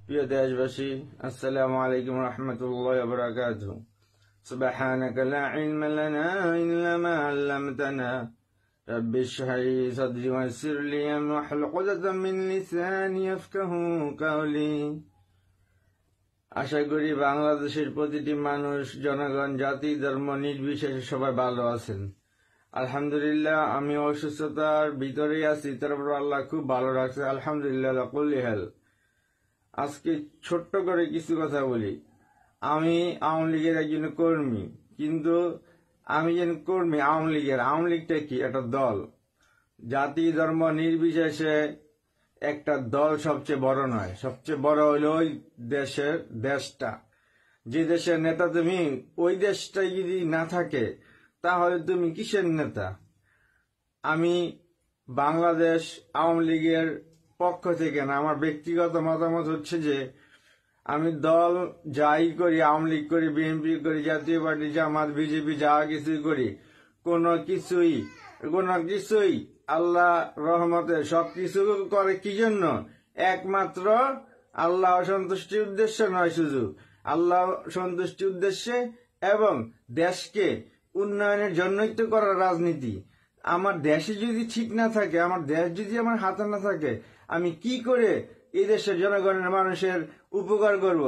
প্রিয় দেশবাসী, আসসালামু আলাইকুম রহমতুল্লাহি ওয়া বারাকাতুহু। সুবহানাকা লা ইলমা লানা ইল্লা মা 'আল্লামতানা রাব্বি ইশরাহ লি সাদরি ওয়া ইয়াসসির লি আমরি ওয়াহলুল 'উকদাতাম মিন লিসানি ইয়াফকাহু কাওলি। আশা করি বাংলাদেশের প্রতিটি মানুষ, জনগণ, জাতি, ধর্ম নির্বিশেষে সবাই ভালো আছেন। আলহামদুলিল্লাহ, আমি অসুস্থতার ভিতরেই আছি, তারপর আল্লাহ খুব ভালো রাখছে। আলহামদুলিল্লাহ আলা কুল্লি হাল। আজকে ছোট্ট করে কিছু কথা বলি। আমি আওয়ামী লীগের একজন কর্মী, কিন্তু আমি যেন কর্মী আওয়ামী লীগের। আওয়ামী লীগটা কি? একটা দল। জাতি ধর্ম নির্বিশেষে একটা দল সবচেয়ে বড় নয়, সবচেয়ে বড় হইল ওই দেশটা। যে দেশের নেতা তুমি, ওই দেশটাই যদি না থাকে তাহলে তুমি কিসের নেতা? আমি বাংলাদেশ আওয়ামী লীগের পক্ষ থেকে না, আমার ব্যক্তিগত মতামত হচ্ছে যে আমি দল যাই করি, আওয়ামী লীগ করি, বিএনপি করি, জাতীয় পার্টি, জামাত, বিজেপি, যা কিছুই করি, কোনো কিছুই আল্লাহ রহমতে সবকিছু করে কি জন্য? একমাত্র আল্লাহ সন্তুষ্টির উদ্দেশ্যে নয়, শুধু আল্লাহ সন্তুষ্টির উদ্দেশ্যে এবং দেশকে উন্নয়নের জন্যই তো করার রাজনীতি। আমার দেশে যদি ঠিক না থাকে, আমার দেশ যদি আমার হাতে না থাকে, আমি কি করে এই দেশের জনগণের মানুষের উপকার করব?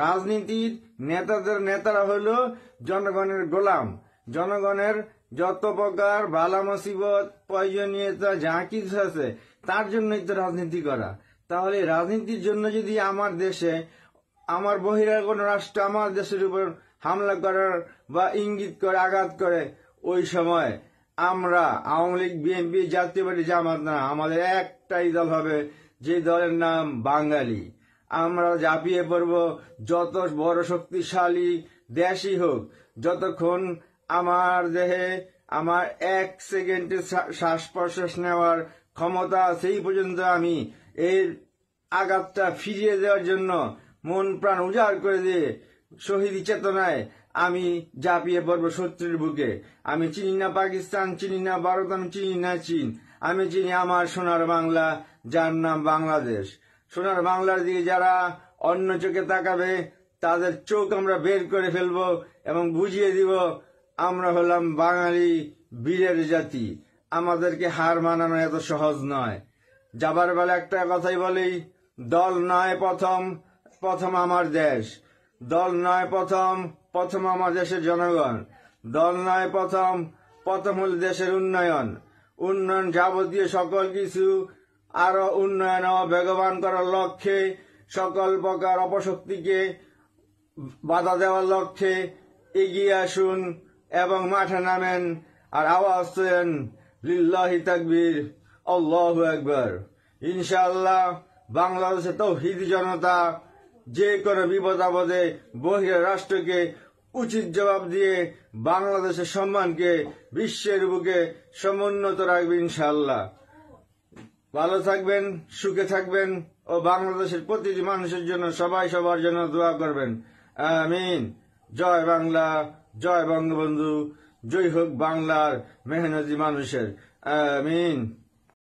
রাজনীতির নেতারা হলো জনগণের গোলাম। জনগণের যত প্রকার বালা মুসিবত, প্রয়োজনীয়তা যা কিছু আছে তার জন্যই তো রাজনীতি করা। তাহলে রাজনীতির জন্য যদি আমার দেশে, আমার বহিরাগত রাষ্ট্র আমার দেশের উপর হামলা করার বা ইঙ্গিত করে, আঘাত করে, ওই সময় আমরা আওয়ামী লীগ, বিএনপি, জাতীয় পার্টি, জামাত না, আমাদের একটাই দল হবে, যে দলের নাম বাঙালি। আমরা ঝাঁপিয়ে পড়ব, যত বড় শক্তিশালী দেশই হোক। যতক্ষণ আমার দেহে আমার 1 সেকেন্ডে শ্বাস প্রশ্বাস নেওয়ার ক্ষমতা, সেই পর্যন্ত আমি এর আঘাতটা ফিরিয়ে দেওয়ার জন্য মন প্রাণ উজাড় করে দিয়ে শহীদ চেতনায় আমি ঝাঁপিয়ে পড়বো শত্রুর বুকে। আমি চিনি না পাকিস্তান, চিনি না ভারত, আমি চিনি না চীন, আমি চিনি আমার সোনার বাংলা, যার নাম বাংলাদেশ। সোনার বাংলার দিকে যারা অন্য চোখে তাকাবে, তাদের চোখ আমরা বের করে ফেলবো এবং বুঝিয়ে দিব আমরা হলাম বাঙালি বীরের জাতি। আমাদেরকে হার মানানো এত সহজ নয়। যাবার বেলা একটা কথাই বলি, দল নয় প্রথম আমার দেশ। দল নয় প্রথম আমার দেশের জনগণ। দল নয় প্রথম হল দেশের উন্নয়ন। যাবতীয় সকল কিছু আরো উন্নয়ন ও বেগবান করার লক্ষ্যে, সকল প্রকার অপশক্তিকে বাধা দেওয়ার লক্ষ্যে এগিয়ে আসুন এবং মাঠে নামেন আর আওয়াজ দেন, লিল্লাহি তাকবীর, আল্লাহু আকবার। ইনশাআল্লাহ বাংলাদেশে তৌহিদি জনতা যে কোনো বিপদ আপদে বহির রাষ্ট্রকে উচিত জবাব দিয়ে বাংলাদেশের সম্মানকে বিশ্বের বুকে সমুন্নত রাখবে ইনশাআল্লাহ। ভালো থাকবেন, সুখে থাকবেন ও বাংলাদেশের প্রতিটি মানুষের জন্য সবাই সবার জন্য দোয়া করবেন। আমিন। জয় বাংলা, জয় বঙ্গবন্ধু, জয় হোক বাংলার মেহনতি মানুষের। আমিন।